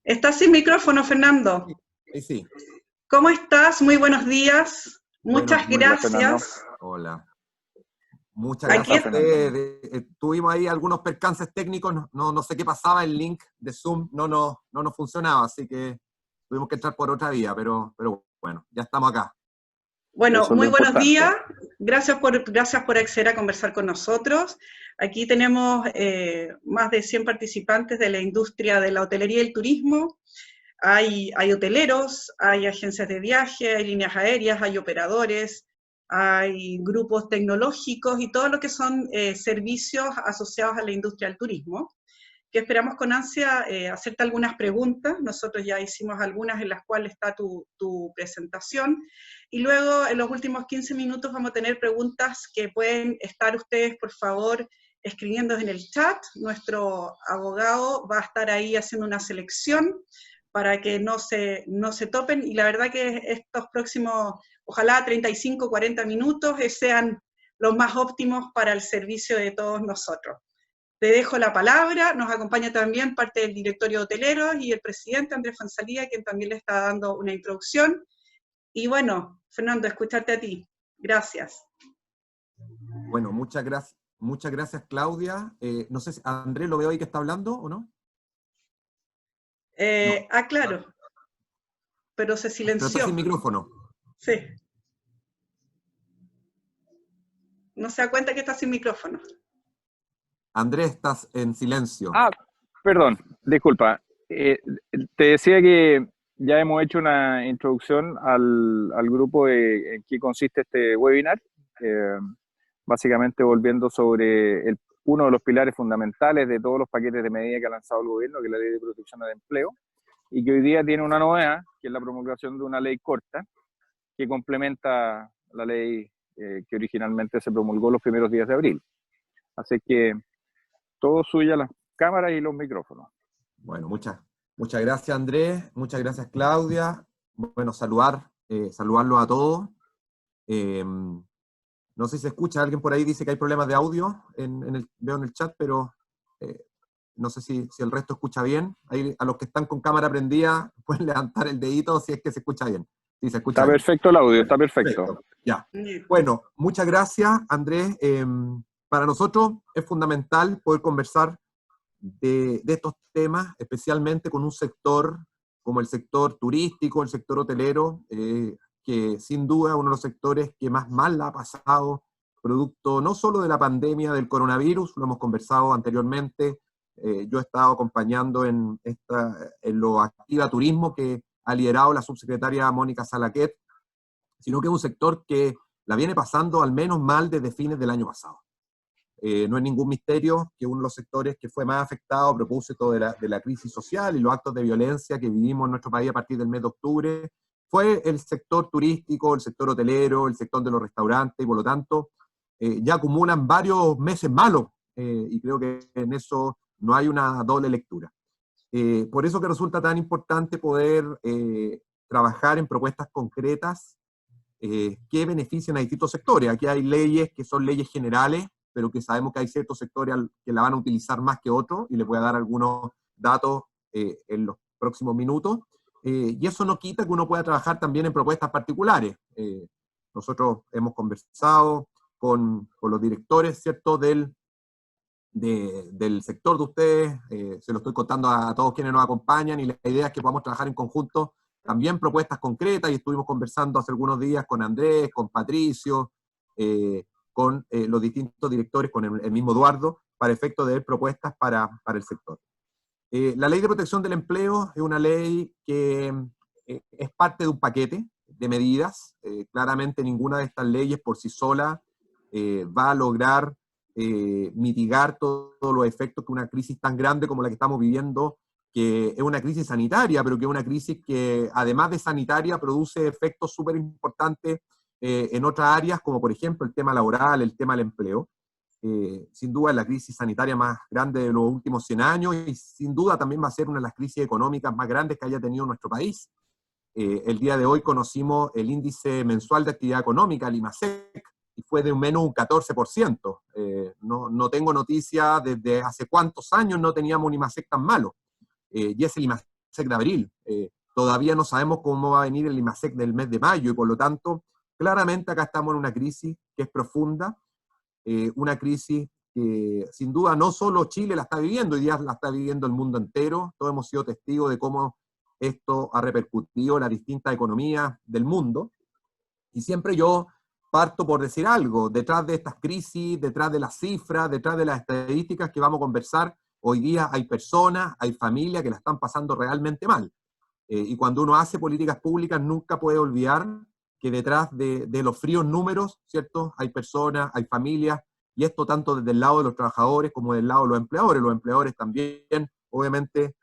Estás sin micrófono, Fernando. Sí. ¿Cómo estás? Muy buenos días. Muchas Muy gracias. bien, hola. Muchas Aquí gracias a ustedes. Tuvimos ahí algunos percances técnicos, no sé qué pasaba, el link de Zoom no nos funcionaba, así que tuvimos que entrar por otra vía, pero bueno, ya estamos acá. Bueno, muy buenos días. Gracias Gracias por acceder a conversar con nosotros. Aquí tenemos más de 100 participantes de la industria de la hotelería y el turismo. Hay hoteleros, hay agencias de viaje, hay líneas aéreas, hay operadores, hay grupos tecnológicos y todo lo que son servicios asociados a la industria del turismo, que esperamos con ansia hacerte algunas preguntas. Nosotros ya hicimos algunas en las cuales está tu presentación, y luego en los últimos 15 minutos vamos a tener preguntas que pueden estar ustedes, por favor, escribiendo en el chat. Nuestro abogado va a estar ahí haciendo una selección para que no se topen, y la verdad que estos próximos, ojalá 35, 40 minutos, sean los más óptimos para el servicio de todos nosotros. Te dejo la palabra. Nos acompaña también parte del directorio hotelero y el presidente Andrés Fonsalía, quien también le está dando una introducción. Y bueno, Fernando, escucharte a ti. Gracias. Bueno, muchas gracias, Claudia. No sé si Andrés lo veo ahí que está hablando, ¿o no? No. Claro. Pero se silenció. Pero está sin micrófono. Sí. No se da cuenta que está sin micrófono. Andrés, estás en silencio. Perdón, disculpa. Te decía que ya hemos hecho una introducción al grupo en qué consiste este webinar, básicamente volviendo sobre uno de los pilares fundamentales de todos los paquetes de medidas que ha lanzado el gobierno, que es la Ley de Protección del Empleo, y que hoy día tiene una novedad, que es la promulgación de una ley corta, que complementa la ley que originalmente se promulgó los primeros días de abril. Así que todo suya las cámaras y los micrófonos. Bueno, muchas gracias, Andrés. Muchas gracias, Claudia. Bueno, saludarlos a todos. No sé si se escucha, alguien por ahí dice que hay problemas de audio, veo en el chat, pero no sé si el resto escucha bien. Ahí, a los que están con cámara prendida, pueden levantar el dedito si es que se escucha bien. Sí, se escucha está bien. Perfecto el audio, está perfecto. Ya. Bueno, muchas gracias, Andrés. Para nosotros es fundamental poder conversar de estos temas, especialmente con un sector como el sector turístico, el sector hotelero, que sin duda es uno de los sectores que más mal la ha pasado, producto no solo de la pandemia del coronavirus, lo hemos conversado anteriormente. Yo he estado acompañando en lo Activa Turismo que ha liderado la subsecretaria Mónica Salaquet, sino que es un sector que la viene pasando al menos mal desde fines del año pasado. No es ningún misterio que uno de los sectores que fue más afectado a propósito de la crisis social y los actos de violencia que vivimos en nuestro país a partir del mes de octubre fue el sector turístico, el sector hotelero, el sector de los restaurantes, y por lo tanto ya acumulan varios meses malos, y creo que en eso no hay una doble lectura. Por eso que resulta tan importante poder trabajar en propuestas concretas que benefician a distintos sectores. Aquí hay leyes que son leyes generales, pero que sabemos que hay ciertos sectores que la van a utilizar más que otros, y les voy a dar algunos datos en los próximos minutos. Y eso no quita que uno pueda trabajar también en propuestas particulares. Nosotros hemos conversado con los directores, ¿cierto?, del sector de ustedes, se lo estoy contando a todos quienes nos acompañan, y la idea es que podamos trabajar en conjunto también propuestas concretas, y estuvimos conversando hace algunos días con Andrés, con Patricio, con los distintos directores, con el mismo Eduardo, para efecto de propuestas para el sector. La Ley de Protección del Empleo es una ley que es parte de un paquete de medidas. Claramente ninguna de estas leyes por sí sola va a lograr mitigar todos los efectos que una crisis tan grande como la que estamos viviendo, que es una crisis sanitaria, pero que es una crisis que además de sanitaria produce efectos súper importantes en otras áreas, como por ejemplo el tema laboral, el tema del empleo. Sin duda es la crisis sanitaria más grande de los últimos 100 años, y sin duda también va a ser una de las crisis económicas más grandes que haya tenido nuestro país. El día de hoy conocimos el índice mensual de actividad económica, el IMASEC, y fue de menos un 14%. No tengo noticia desde hace cuántos años no teníamos un IMASEC tan malo. Y es el IMASEC IMASEC de abril. Todavía no sabemos cómo va a venir el IMASEC del mes de mayo, y por lo tanto, claramente acá estamos en una crisis que es profunda, una crisis que sin duda no solo Chile la está viviendo, hoy día la está viviendo el mundo entero. Todos hemos sido testigos de cómo esto ha repercutido en las distintas economías del mundo. Y siempre yo parto por decir algo: detrás de estas crisis, detrás de las cifras, detrás de las estadísticas que vamos a conversar, hoy día hay personas, hay familias que la están pasando realmente mal. Y cuando uno hace políticas públicas nunca puede olvidar que detrás de los fríos números, ¿cierto?, hay personas, hay familias, y esto tanto desde el lado de los trabajadores como del lado de los empleadores. Los empleadores también, obviamente,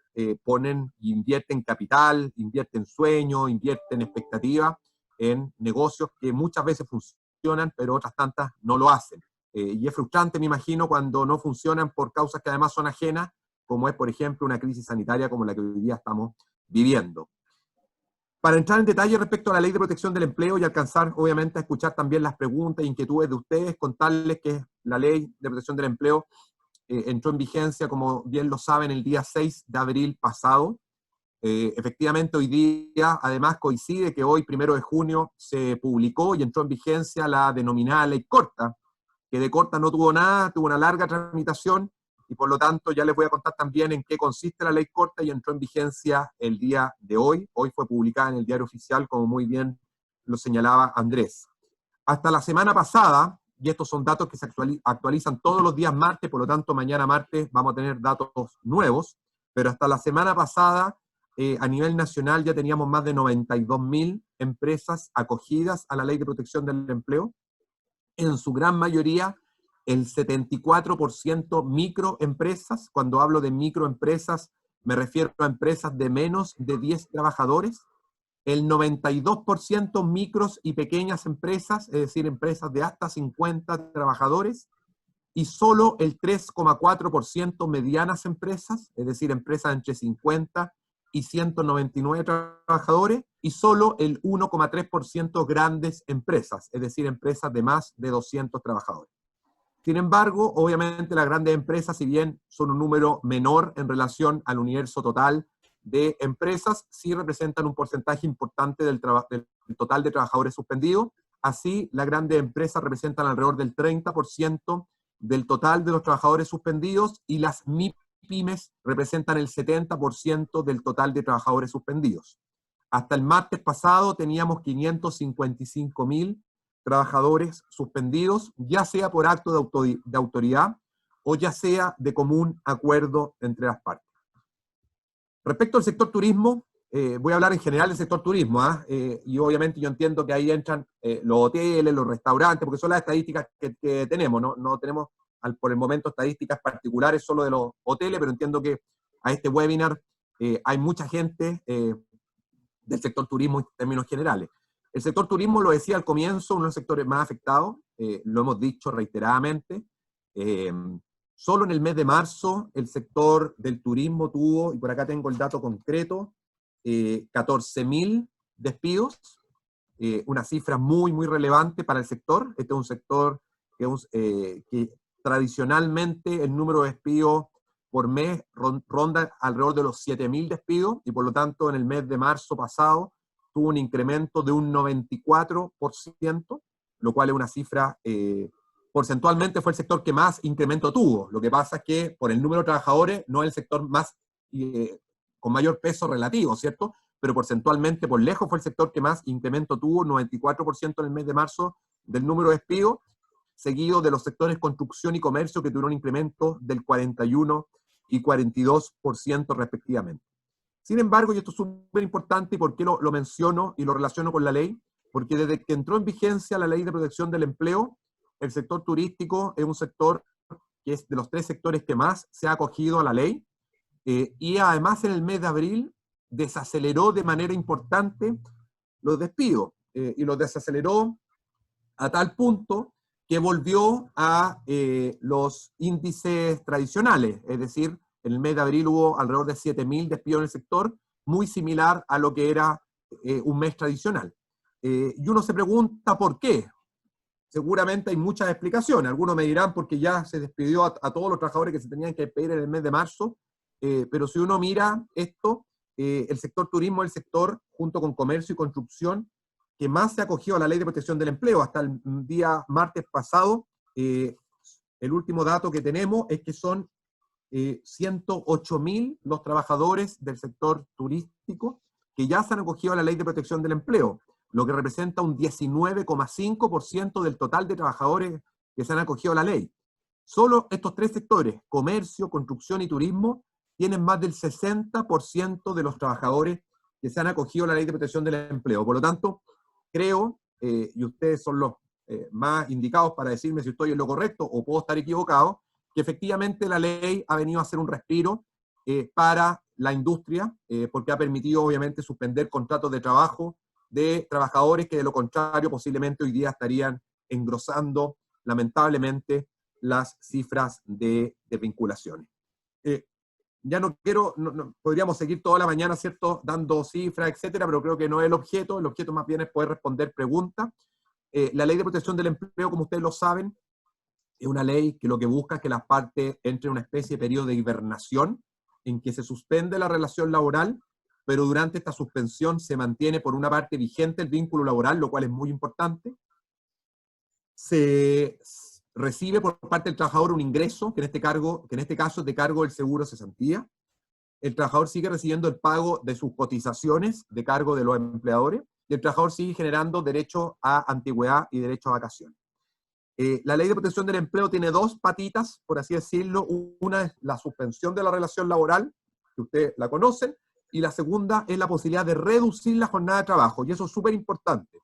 ponen, invierten capital, invierten sueños, invierten expectativas en negocios que muchas veces funcionan, pero otras tantas no lo hacen. Y es frustrante, me imagino, cuando no funcionan por causas que además son ajenas, como es, por ejemplo, una crisis sanitaria como la que hoy día estamos viviendo. Para entrar en detalle respecto a la Ley de Protección del Empleo y alcanzar, obviamente, a escuchar también las preguntas e inquietudes de ustedes, contarles que la Ley de Protección del Empleo entró en vigencia, como bien lo saben, el día 6 de abril pasado. Efectivamente, hoy día, además, coincide que hoy, 1 de junio, se publicó y entró en vigencia la denominada Ley Corta, que de corta no tuvo nada, tuvo una larga tramitación, y por lo tanto ya les voy a contar también en qué consiste la Ley Corta, y entró en vigencia el día de hoy. Hoy fue publicada en el Diario Oficial, como muy bien lo señalaba Andrés. Hasta la semana pasada, y estos son datos que se actualizan todos los días martes, por lo tanto mañana martes vamos a tener datos nuevos, pero hasta la semana pasada, a nivel nacional ya teníamos más de 92.000 empresas acogidas a la Ley de Protección del Empleo, en su gran mayoría el 74% microempresas. Cuando hablo de microempresas me refiero a empresas de menos de 10 trabajadores, el 92% micros y pequeñas empresas, es decir, empresas de hasta 50 trabajadores, y solo el 3,4% medianas empresas, es decir, empresas entre 50 y 199 trabajadores, y solo el 1,3% grandes empresas, es decir, empresas de más de 200 trabajadores. Sin embargo, obviamente las grandes empresas, si bien son un número menor en relación al universo total de empresas, sí representan un porcentaje importante del total de trabajadores suspendidos. Así, las grandes empresas representan alrededor del 30% del total de los trabajadores suspendidos, y las MIPYMES representan el 70% del total de trabajadores suspendidos. Hasta el martes pasado teníamos 555.000 trabajadores suspendidos, ya sea por acto de autoridad o ya sea de común acuerdo entre las partes. Respecto al sector turismo, voy a hablar en general del sector turismo, y obviamente yo entiendo que ahí entran los hoteles, los restaurantes, porque son las estadísticas que tenemos, no tenemos por el momento estadísticas particulares solo de los hoteles, pero entiendo que a este webinar hay mucha gente del sector turismo en términos generales. El sector turismo, lo decía al comienzo, uno de los sectores más afectados, lo hemos dicho reiteradamente. Solo en el mes de marzo el sector del turismo tuvo, y por acá tengo el dato concreto, 14.000 despidos, una cifra muy, muy relevante para el sector. Este es un sector que tradicionalmente el número de despidos por mes ronda alrededor de los 7.000 despidos, y por lo tanto en el mes de marzo pasado tuvo un incremento de un 94%, lo cual es una cifra, porcentualmente fue el sector que más incremento tuvo. Lo que pasa es que por el número de trabajadores no es el sector más con mayor peso relativo, ¿cierto? Pero porcentualmente por lejos fue el sector que más incremento tuvo, 94% en el mes de marzo del número de despidos, seguido de los sectores construcción y comercio, que tuvieron un incremento del 41% y 42% respectivamente. Sin embargo, y esto es súper importante, y por qué lo menciono y lo relaciono con la ley, porque desde que entró en vigencia la Ley de Protección del Empleo, el sector turístico es un sector que es de los 3 sectores que más se ha acogido a la ley, y además en el mes de abril desaceleró de manera importante los despidos, y los desaceleró a tal punto que volvió a los índices tradicionales, es decir, en el mes de abril hubo alrededor de 7.000 despidos en el sector, muy similar a lo que era un mes tradicional. Y uno se pregunta por qué. Seguramente hay muchas explicaciones. Algunos me dirán porque ya se despidió a todos los trabajadores que se tenían que despedir en el mes de marzo, pero si uno mira esto, el sector turismo es el sector, junto con comercio y construcción, que más se acogió a la Ley de Protección del Empleo. Hasta el día martes pasado, el último dato que tenemos es que son 108.000 los trabajadores del sector turístico que ya se han acogido a la Ley de Protección del Empleo, lo que representa un 19,5% del total de trabajadores que se han acogido a la ley. Solo estos tres sectores, comercio, construcción y turismo, tienen más del 60% de los trabajadores que se han acogido a la Ley de Protección del Empleo. Por lo tanto, creo, y ustedes son los más indicados para decirme si estoy en lo correcto o puedo estar equivocado, que efectivamente la ley ha venido a hacer un respiro para la industria, porque ha permitido obviamente suspender contratos de trabajo de trabajadores que de lo contrario posiblemente hoy día estarían engrosando lamentablemente las cifras de desvinculaciones. Ya no quiero, podríamos seguir toda la mañana, ¿cierto?, dando cifras, etcétera, pero creo que no es el objeto más bien es poder responder preguntas. La Ley de Protección del Empleo, como ustedes lo saben, es una ley que lo que busca es que las partes entren en una especie de periodo de hibernación en que se suspende la relación laboral, pero durante esta suspensión se mantiene por una parte vigente el vínculo laboral, lo cual es muy importante. Se recibe por parte del trabajador un ingreso, que en este caso es de cargo del seguro cesantía. El trabajador sigue recibiendo el pago de sus cotizaciones de cargo de los empleadores, y el trabajador sigue generando derecho a antigüedad y derecho a vacaciones. La Ley de Protección del Empleo tiene dos patitas, por así decirlo. Una es la suspensión de la relación laboral, que ustedes la conocen, y la segunda es la posibilidad de reducir la jornada de trabajo. Y eso es súper importante,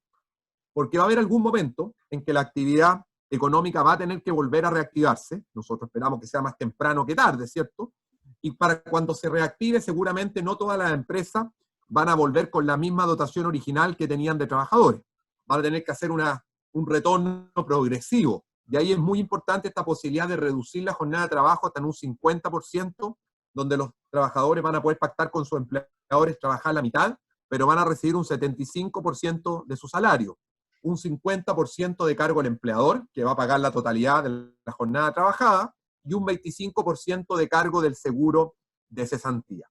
porque va a haber algún momento en que la actividad económica va a tener que volver a reactivarse. Nosotros esperamos que sea más temprano que tarde, ¿cierto? Y para cuando se reactive, seguramente no todas las empresas van a volver con la misma dotación original que tenían de trabajadores. Van a tener que hacer un retorno progresivo. Y ahí es muy importante esta posibilidad de reducir la jornada de trabajo hasta en un 50%, donde los trabajadores van a poder pactar con sus empleadores trabajar la mitad, pero van a recibir un 75% de su salario. Un 50% de cargo al empleador, que va a pagar la totalidad de la jornada trabajada, y un 25% de cargo del seguro de cesantía.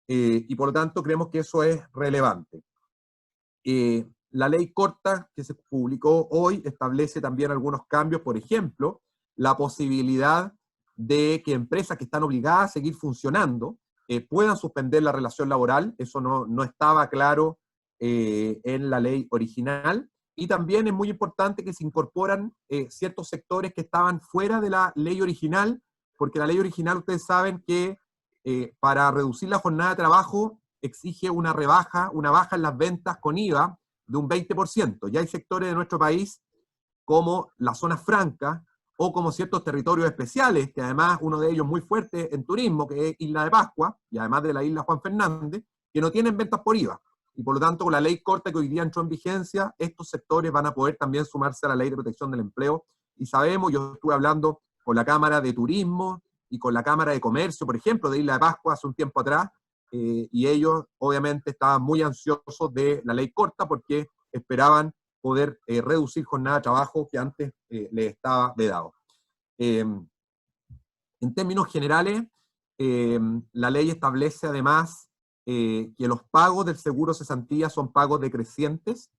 Y por lo tanto creemos que eso es relevante. La ley corta que se publicó hoy establece también algunos cambios, por ejemplo, la posibilidad de que empresas que están obligadas a seguir funcionando puedan suspender la relación laboral. Eso no estaba claro en la ley original. Y también es muy importante que se incorporan ciertos sectores que estaban fuera de la ley original, porque la ley original, ustedes saben que para reducir la jornada de trabajo exige una baja en las ventas con IVA de un 20%. Ya hay sectores de nuestro país, como las zonas francas, o como ciertos territorios especiales, que además uno de ellos muy fuerte en turismo, que es Isla de Pascua, y además de la isla Juan Fernández, que no tienen ventas por IVA. Y por lo tanto, con la ley corta que hoy día entró en vigencia, estos sectores van a poder también sumarse a la Ley de Protección del Empleo. Y sabemos, yo estuve hablando con la Cámara de Turismo y con la Cámara de Comercio, por ejemplo, de Isla de Pascua hace un tiempo atrás, y ellos obviamente estaban muy ansiosos de la ley corta porque esperaban poder reducir jornada de trabajo que antes les estaba vedado. En términos generales, la ley establece además que los pagos del seguro cesantía son pagos decrecientes.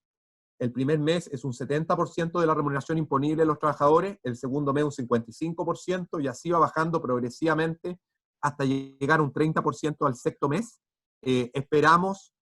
El primer mes es un 70% de la remuneración imponible de los trabajadores, el segundo mes un 55%, y así va bajando progresivamente hasta llegar a un 30% al sexto mes. Esperamos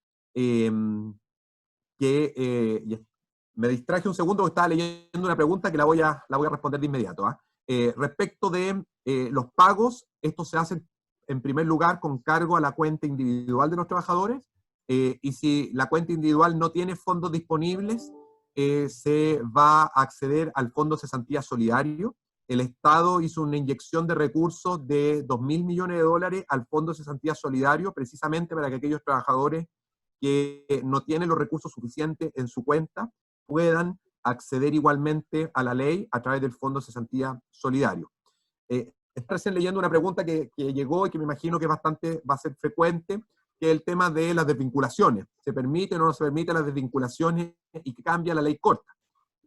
me distraje un segundo porque estaba leyendo una pregunta que la voy a responder de inmediato. Respecto de los pagos, estos se hacen en primer lugar con cargo a la cuenta individual de los trabajadores, y si la cuenta individual no tiene fondos disponibles, se va a acceder al Fondo Cesantía Solidario. El Estado hizo una inyección de recursos de $2.000 millones al Fondo Cesantía Solidario, precisamente para que aquellos trabajadores que no tienen los recursos suficientes en su cuenta puedan acceder igualmente a la ley a través del Fondo Cesantía Solidario. Estoy recién leyendo una pregunta que llegó y que me imagino que va a ser frecuente, que es el tema de las desvinculaciones. ¿Se permite o no se permite las desvinculaciones y que cambia la ley corta?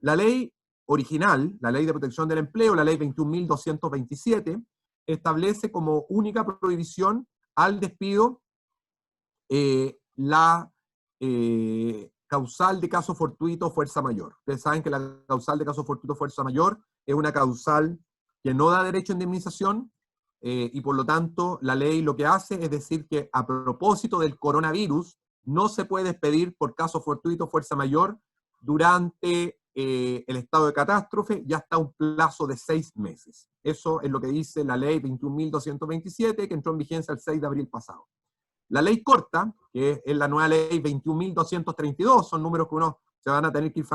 La ley original, la Ley de Protección del Empleo, la Ley 21.227, establece como única prohibición al despido la causal de caso fortuito fuerza mayor. Ustedes saben que la causal de caso fortuito fuerza mayor es una causal que no da derecho a indemnización, y por lo tanto la ley lo que hace es decir que a propósito del coronavirus no se puede despedir por caso fortuito fuerza mayor durante el estado de catástrofe y hasta un plazo de 6 meses. Eso es lo que dice la ley 21.227, que entró en vigencia el 6 de abril pasado. La ley corta, que es la nueva ley 21.232, son números que uno se van a tener que ir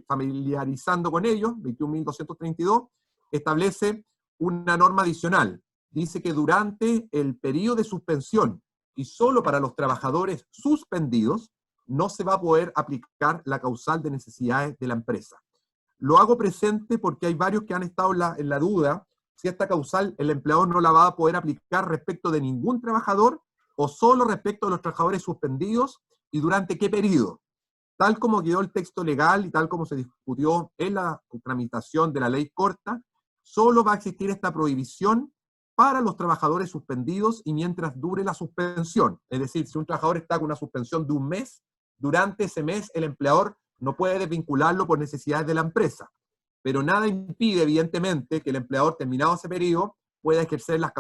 familiarizando con ellos, 21.232, establece una norma adicional. Dice que durante el periodo de suspensión y solo para los trabajadores suspendidos, no se va a poder aplicar la causal de necesidades de la empresa. Lo hago presente porque hay varios que han estado en la duda si esta causal el empleador no la va a poder aplicar respecto de ningún trabajador o solo respecto de los trabajadores suspendidos y durante qué periodo. Tal como quedó el texto legal y tal como se discutió en la tramitación de la ley corta, solo va a existir esta prohibición para los trabajadores suspendidos y mientras dure la suspensión. Es decir, si un trabajador está con una suspensión de un mes, durante ese mes el empleador no puede desvincularlo por necesidades de la empresa. Pero nada impide, evidentemente, que el empleador, terminado ese periodo, pueda ejercer las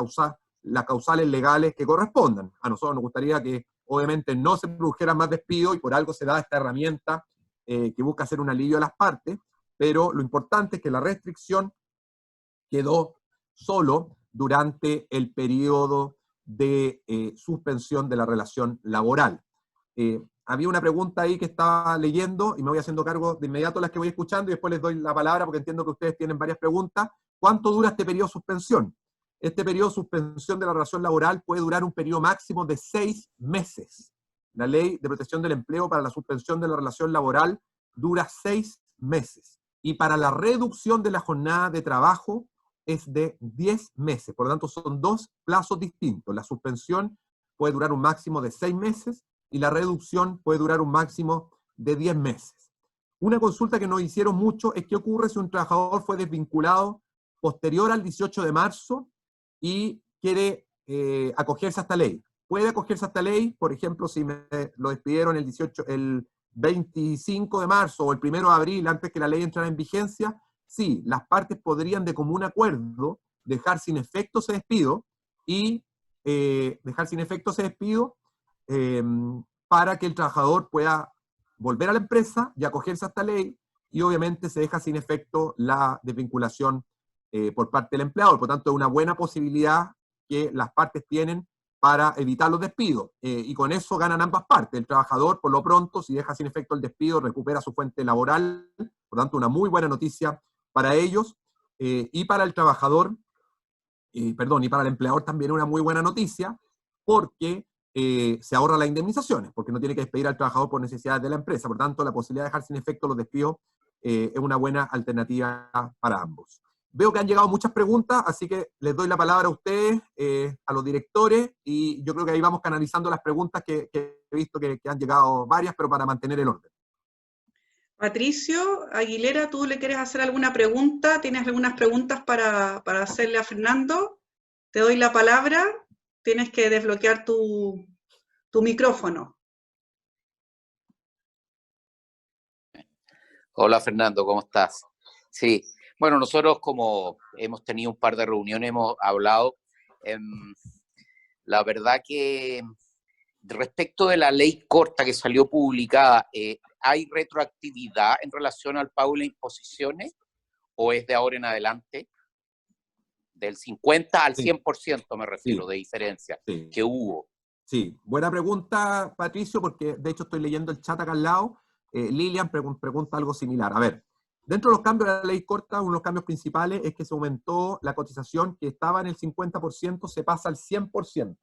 causales legales que correspondan. A nosotros nos gustaría que, obviamente, no se produjeran más despidos y por algo se da esta herramienta que busca hacer un alivio a las partes, pero lo importante es que la restricción quedó solo durante el periodo de suspensión de la relación laboral. Había una pregunta ahí que estaba leyendo y me voy haciendo cargo de inmediato las que voy escuchando y después les doy la palabra porque entiendo que ustedes tienen varias preguntas. ¿Cuánto dura este periodo de suspensión? Este periodo de suspensión de la relación laboral puede durar un periodo máximo de 6 meses. La Ley de Protección del Empleo para la suspensión de la relación laboral dura 6 meses. Y para la reducción de la jornada de trabajo es de 10 meses. Por lo tanto, son 2 plazos distintos. La suspensión puede durar un máximo de 6 meses y la reducción puede durar un máximo de 10 meses. Una consulta que nos hicieron mucho es qué ocurre si un trabajador fue desvinculado posterior al 18 de marzo y quiere acogerse a esta ley. ¿Puede acogerse a esta ley? Por ejemplo, si me lo despidieron el 25 de marzo o el 1 de abril, antes que la ley entrara en vigencia, sí, las partes podrían de común acuerdo dejar sin efecto ese despido y para que el trabajador pueda volver a la empresa y acogerse a esta ley, y obviamente se deja sin efecto la desvinculación por parte del empleador. Por tanto, es una buena posibilidad que las partes tienen para evitar los despidos, y con eso ganan ambas partes. El trabajador, por lo pronto, si deja sin efecto el despido, recupera su fuente laboral, por tanto, una muy buena noticia para ellos, y para el trabajador, y para el empleador también una muy buena noticia, porque se ahorra las indemnizaciones, porque no tiene que despedir al trabajador por necesidades de la empresa. Por tanto, la posibilidad de dejar sin efecto los despidos es una buena alternativa para ambos. Veo que han llegado muchas preguntas, así que les doy la palabra a ustedes, a los directores, y yo creo que ahí vamos canalizando las preguntas que he visto que han llegado varias, pero para mantener el orden. Patricio Aguilera, ¿tú le quieres hacer alguna pregunta? ¿Tienes algunas preguntas para hacerle a Fernando? Te doy la palabra. Tienes que desbloquear tu micrófono. Hola Fernando, ¿cómo estás? Sí, bueno, nosotros como hemos tenido un par de reuniones, hemos hablado, la verdad que respecto de la ley corta que salió publicada, ¿hay retroactividad en relación al pago de las imposiciones o es de ahora en adelante? Del 50 al 100% me refiero, sí, de diferencia que hubo. Sí, buena pregunta, Patricio, porque de hecho estoy leyendo el chat acá al lado. Lilian pregunta algo similar. A ver, dentro de los cambios de la ley corta, uno de los cambios principales es que se aumentó la cotización que estaba en el 50%, se pasa al 100%.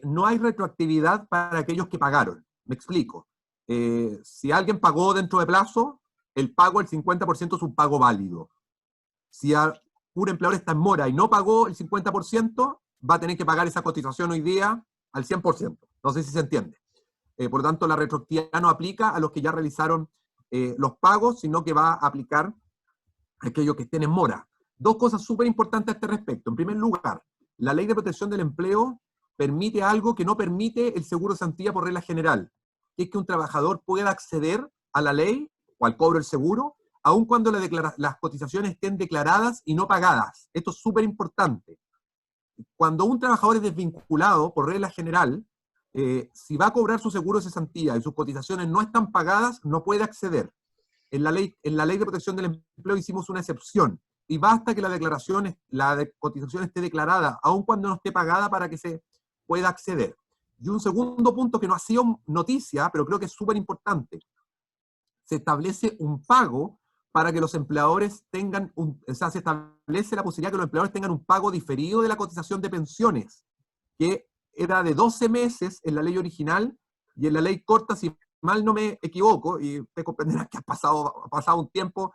No hay retroactividad para aquellos que pagaron. Me explico. Si alguien pagó dentro de plazo, el pago del 50% es un pago válido. Si un empleador está en mora y no pagó el 50%, va a tener que pagar esa cotización hoy día al 100%. No sé si se entiende. Por lo tanto, la retroactividad no aplica a los que ya realizaron los pagos, sino que va a aplicar a aquellos que estén en mora. Dos cosas súper importantes a este respecto. En primer lugar, la Ley de Protección del Empleo permite algo que no permite el seguro de cesantía por regla general, que es que un trabajador pueda acceder a la ley o al cobro del seguro, aun cuando las cotizaciones estén declaradas y no pagadas. Esto es súper importante. Cuando un trabajador es desvinculado, por regla general, si va a cobrar su seguro de cesantía y sus cotizaciones no están pagadas, no puede acceder. En la ley de protección del empleo hicimos una excepción, y basta que la cotización esté declarada, aun cuando no esté pagada, para que se pueda acceder. Y un segundo punto que no ha sido noticia, pero creo que es súper importante. Se establece un pago para que los empleadores tengan o sea, se establece la posibilidad que los empleadores tengan un pago diferido de la cotización de pensiones, que era de 12 meses en la ley original, y en la ley corta, si mal no me equivoco, y usted comprenderá que ha pasado un tiempo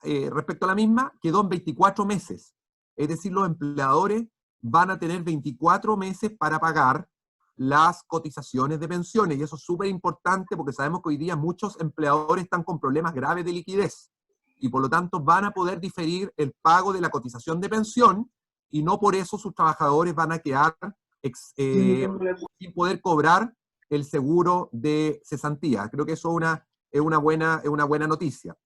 respecto a la misma, quedó en 24 meses. Es decir, los empleadores van a tener 24 meses para pagar las cotizaciones de pensiones, y eso es súper importante porque sabemos que hoy día muchos empleadores están con problemas graves de liquidez, y por lo tanto van a poder diferir el pago de la cotización de pensión, y no por eso sus trabajadores van a quedar sin poder cobrar el seguro de cesantía. Creo que eso es una buena noticia.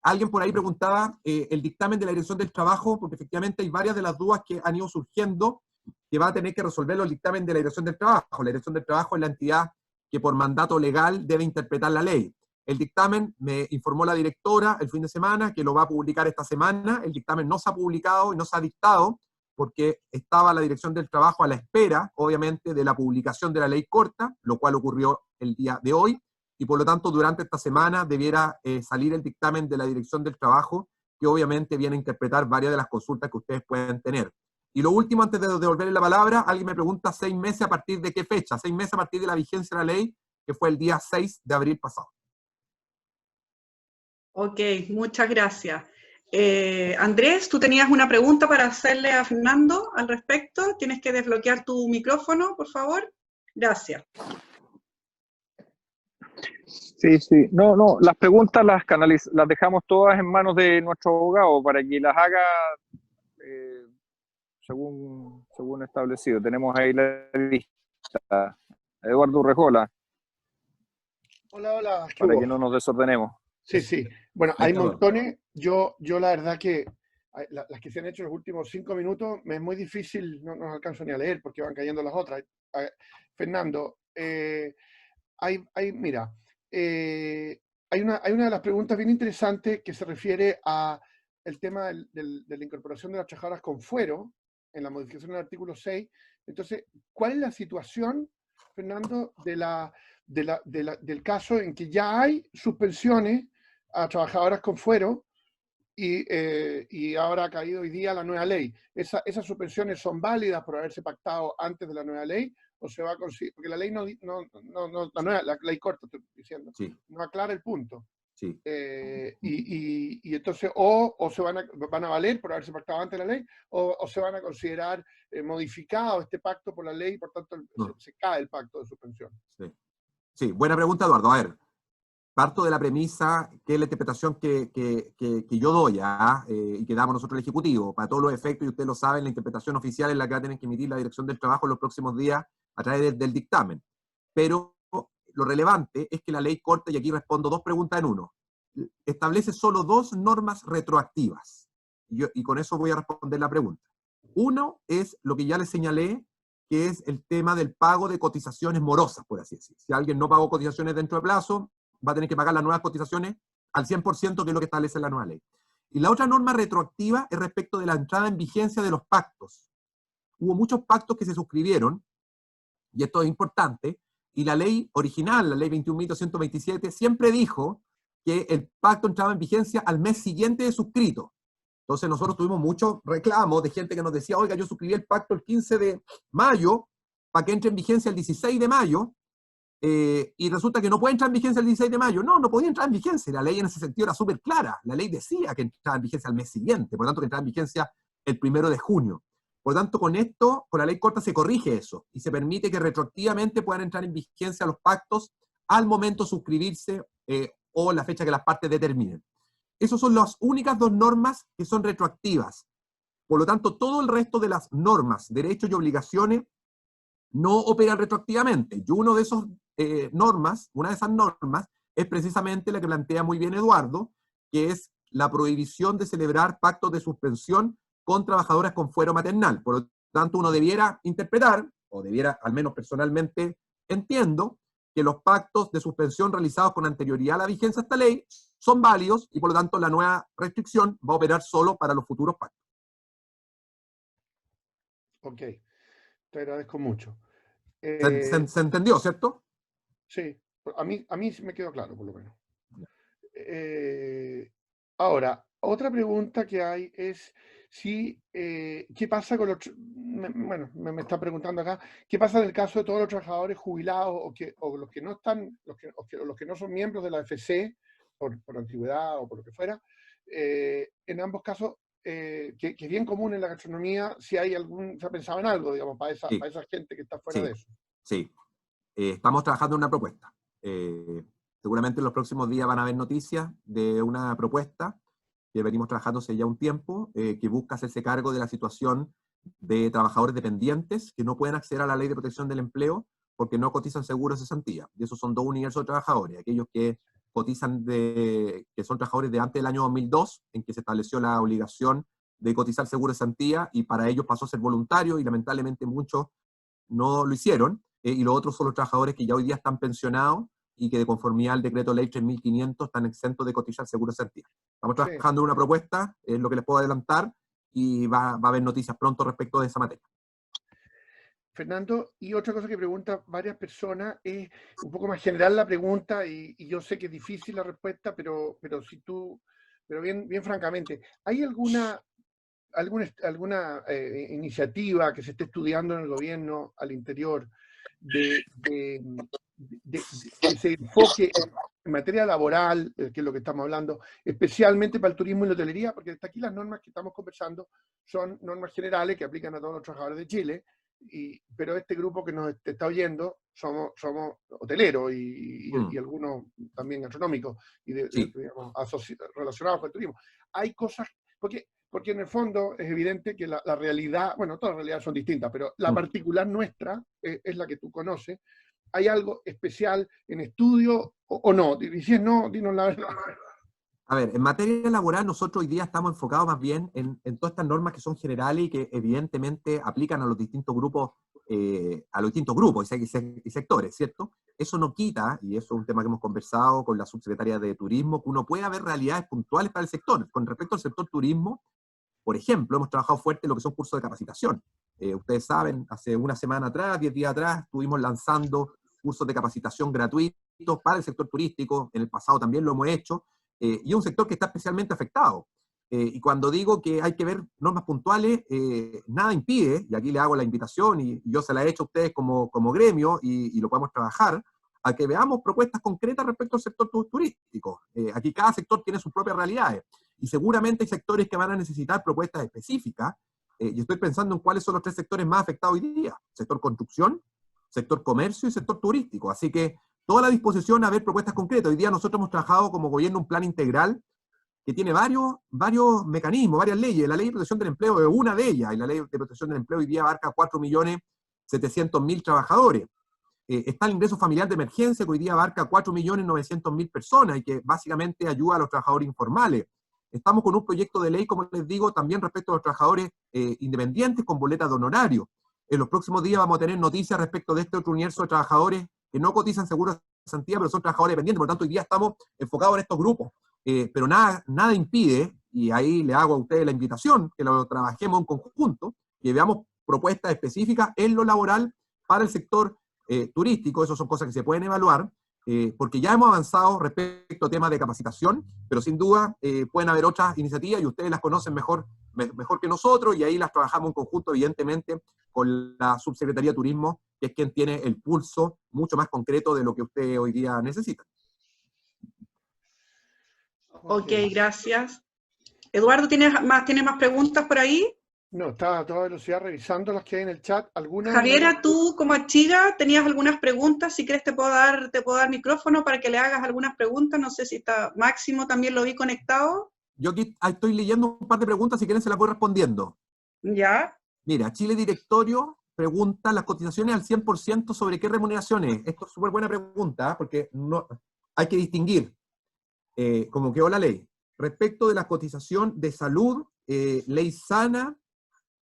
Alguien por ahí preguntaba el dictamen de la Dirección del Trabajo, porque efectivamente hay varias de las dudas que han ido surgiendo que va a tener que resolverlo el dictamen de la Dirección del Trabajo. La Dirección del Trabajo es la entidad que por mandato legal debe interpretar la ley. El dictamen, me informó la directora el fin de semana, que lo va a publicar esta semana. El dictamen no se ha publicado y no se ha dictado, porque estaba la Dirección del Trabajo a la espera, obviamente, de la publicación de la ley corta, lo cual ocurrió el día de hoy, y por lo tanto durante esta semana debiera salir el dictamen de la Dirección del Trabajo, que obviamente viene a interpretar varias de las consultas que ustedes pueden tener. Y lo último, antes de devolverle la palabra, alguien me pregunta 6 meses a partir de qué fecha. 6 meses a partir de la vigencia de la ley, que fue el día 6 de abril pasado. Ok, muchas gracias. Andrés, tú tenías una pregunta para hacerle a Fernando al respecto. Tienes que desbloquear tu micrófono, por favor. Gracias. Sí. No, las preguntas las dejamos todas en manos de nuestro abogado para que las haga según establecido. Tenemos ahí la lista. Eduardo Urrejola. Hola. Para que no nos desordenemos. Sí. Bueno, hay montones. Yo la verdad que las que se han hecho en los últimos 5 minutos me es muy difícil, no alcanzo ni a leer porque van cayendo las otras. Fernando, mira, hay una de las preguntas bien interesantes que se refiere a el tema de la incorporación de las trabajadoras con fuero en la modificación del artículo 6. Entonces, ¿cuál es la situación, Fernando, del caso en que ya hay suspensiones a trabajadoras con fuero y ahora ha caído hoy día la nueva ley? ¿Esas suspensiones son válidas por haberse pactado antes de la nueva ley? ¿O se va a conseguir? Porque la ley la ley corta, estoy diciendo, sí, no aclara el punto. Sí. Y entonces, o se van a valer por haberse pactado antes de la ley, o se van a considerar modificado este pacto por la ley, y por tanto se cae el pacto de suspensión. Sí, buena pregunta, Eduardo. A ver, parto de la premisa que es la interpretación que yo doy y que damos nosotros el Ejecutivo. Para todos los efectos, y ustedes lo saben, la interpretación oficial es la que va a tener que emitir la Dirección del Trabajo en los próximos días a través del dictamen. Pero lo relevante es que la ley corta, y aquí respondo 2 preguntas en uno, establece solo 2 normas retroactivas. Y con eso voy a responder la pregunta. Uno es lo que ya les señalé, que es el tema del pago de cotizaciones morosas, por así decir. Si alguien no pagó cotizaciones dentro de plazo, va a tener que pagar las nuevas cotizaciones al 100%, que es lo que establece la nueva ley. Y la otra norma retroactiva es respecto de la entrada en vigencia de los pactos. Hubo muchos pactos que se suscribieron, y esto es importante, y la ley original, la ley 21.227, siempre dijo que el pacto entraba en vigencia al mes siguiente de suscrito. Entonces nosotros tuvimos muchos reclamos de gente que nos decía, oiga, yo suscribí el pacto el 15 de mayo para que entre en vigencia el 16 de mayo, y resulta que no puede entrar en vigencia el 16 de mayo. No podía entrar en vigencia. La ley en ese sentido era súper clara. La ley decía que entraba en vigencia al mes siguiente, por lo tanto que entraba en vigencia el 1 de junio. Por lo tanto, con la ley corta se corrige eso, y se permite que retroactivamente puedan entrar en vigencia los pactos al momento de suscribirse o la fecha que las partes determinen. Esas son las únicas 2 normas que son retroactivas. Por lo tanto, todo el resto de las normas, derechos y obligaciones no operan retroactivamente. Y una de esas normas es precisamente la que plantea muy bien Eduardo, que es la prohibición de celebrar pactos de suspensión con trabajadoras con fuero maternal. Por lo tanto, uno debiera interpretar, o debiera, al menos personalmente, entiendo, que los pactos de suspensión realizados con anterioridad a la vigencia de esta ley son válidos y por lo tanto la nueva restricción va a operar solo para los futuros pactos. Ok, te agradezco mucho. ¿Se entendió, cierto? Sí, a mí sí me quedó claro, por lo menos. Ahora, otra pregunta que hay es si, ¿qué pasa con los, bueno, me está preguntando acá, ¿qué pasa en el caso de todos los trabajadores jubilados o los que no están, los que no son miembros de la AFC por antigüedad o por lo que fuera? En ambos casos, que es bien común en la gastronomía, si hay se ha pensado en algo, digamos, para esa gente que está fuera de eso. Sí, estamos trabajando en una propuesta. Seguramente en los próximos días van a haber noticias de una propuesta que venimos trabajando hace ya un tiempo, que busca hacerse cargo de la situación de trabajadores dependientes que no pueden acceder a la ley de protección del empleo porque no cotizan seguros de cesantía. Y esos son dos universos de trabajadores, aquellos que cotizan que son trabajadores de antes del año 2002, en que se estableció la obligación de cotizar seguro de cesantía, y para ellos pasó a ser voluntario, y lamentablemente muchos no lo hicieron, y los otros son los trabajadores que ya hoy día están pensionados y que de conformidad al decreto ley 3.500 están exentos de cotizar seguro de cesantía. Estamos trabajando en una propuesta, es lo que les puedo adelantar, y va a haber noticias pronto respecto de esa materia. Fernando, y otra cosa que preguntan varias personas, es un poco más general la pregunta, y yo sé que es difícil la respuesta, pero bien francamente, ¿hay alguna iniciativa que se esté estudiando en el gobierno al interior que se enfoque en materia laboral, que es lo que estamos hablando, especialmente para el turismo y la hotelería? Porque hasta aquí las normas que estamos conversando son normas generales que aplican a todos los trabajadores de Chile, pero este grupo que nos está oyendo somos hoteleros y algunos también gastronómicos y digamos, relacionados con el turismo. Hay cosas, porque en el fondo es evidente que la realidad, bueno, todas las realidades son distintas, pero la particular nuestra es la que tú conoces. ¿Hay algo especial en estudio o no? Y si es no, dinos la verdad. A ver, en materia laboral nosotros hoy día estamos enfocados más bien en todas estas normas que son generales y que evidentemente aplican a los distintos grupos y sectores, ¿cierto? Eso no quita, y eso es un tema que hemos conversado con la subsecretaria de Turismo, que uno puede haber realidades puntuales para el sector. Con respecto al sector turismo, por ejemplo, hemos trabajado fuerte en lo que son cursos de capacitación. Ustedes saben, hace una semana atrás, 10 días atrás, estuvimos lanzando cursos de capacitación gratuitos para el sector turístico. En el pasado también lo hemos hecho. Y es un sector que está especialmente afectado. Y cuando digo que hay que ver normas puntuales, nada impide, y aquí le hago la invitación, y yo se la he hecho a ustedes como gremio, y lo podemos trabajar, a que veamos propuestas concretas respecto al sector turístico. Aquí cada sector tiene sus propias realidades, y seguramente hay sectores que van a necesitar propuestas específicas, y estoy pensando en cuáles son los 3 sectores más afectados hoy día: sector construcción, sector comercio y sector turístico. Así que toda la disposición a ver propuestas concretas. Hoy día nosotros hemos trabajado como gobierno un plan integral que tiene varios mecanismos, varias leyes. La ley de protección del empleo es una de ellas, y la ley de protección del empleo hoy día abarca 4.700.000 trabajadores. Está el ingreso familiar de emergencia, que hoy día abarca 4.900.000 personas y que básicamente ayuda a los trabajadores informales. Estamos con un proyecto de ley, como les digo, también respecto a los trabajadores independientes con boletas de honorario. En los próximos días vamos a tener noticias respecto de este otro universo de trabajadores que no cotizan seguros de cesantía, pero son trabajadores dependientes. Por lo tanto, hoy día estamos enfocados en estos grupos. Pero nada impide, y ahí le hago a ustedes la invitación, que lo trabajemos en conjunto, que veamos propuestas específicas en lo laboral para el sector turístico. Esas son cosas que se pueden evaluar, porque ya hemos avanzado respecto a temas de capacitación, pero sin duda pueden haber otras iniciativas y ustedes las conocen mejor que nosotros, y ahí las trabajamos en conjunto, evidentemente, con la Subsecretaría de Turismo, que es quien tiene el pulso mucho más concreto de lo que ustedes hoy día necesitan. Ok, gracias. Eduardo, ¿tienes más preguntas por ahí? No, estaba a toda velocidad revisando las que hay en el chat. Algunas. Javiera, tú como Archiga tenías algunas preguntas. Si quieres te puedo dar micrófono para que le hagas algunas preguntas. No sé si está Máximo, también lo vi conectado. Yo aquí estoy leyendo un par de preguntas, si quieren se las voy respondiendo. Ya. Mira, Chile Directorio pregunta, las cotizaciones al 100% ¿sobre qué remuneraciones? Esto es súper buena pregunta, porque no, hay que distinguir, como quedó la ley, respecto de la cotización de salud, ley sana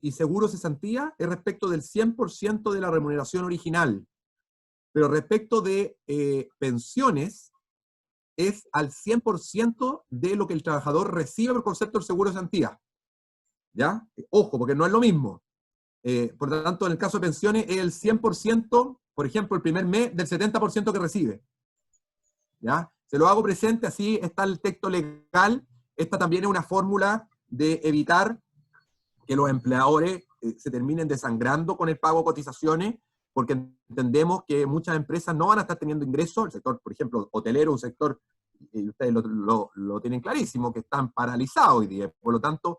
y seguro cesantía, es respecto del 100% de la remuneración original. Pero respecto de pensiones, es al 100% de lo que el trabajador recibe por concepto del seguro cesantía. ¿Ya? Ojo, porque no es lo mismo. Por lo tanto, en el caso de pensiones, es el 100%, por ejemplo, el primer mes, del 70% que recibe. ¿Ya? Se lo hago presente, así está el texto legal. Esta también es una fórmula de evitar que los empleadores se terminen desangrando con el pago de cotizaciones, porque entendemos que muchas empresas no van a estar teniendo ingresos, el sector, por ejemplo, hotelero, un sector, y ustedes lo tienen clarísimo, que están paralizados hoy día. Por lo tanto,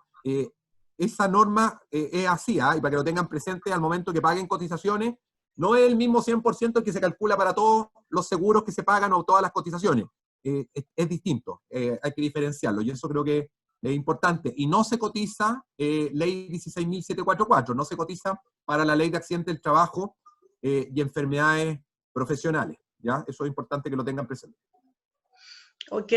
esa norma es así, y para que lo tengan presente al momento que paguen cotizaciones, no es el mismo 100% el que se calcula para todos los seguros que se pagan o todas las cotizaciones. Es distinto, hay que diferenciarlo, y eso creo que es importante. Y no se cotiza, ley 16.744, no se cotiza para la ley de accidentes del trabajo y enfermedades profesionales, ¿ya? Eso es importante que lo tengan presente. Ok.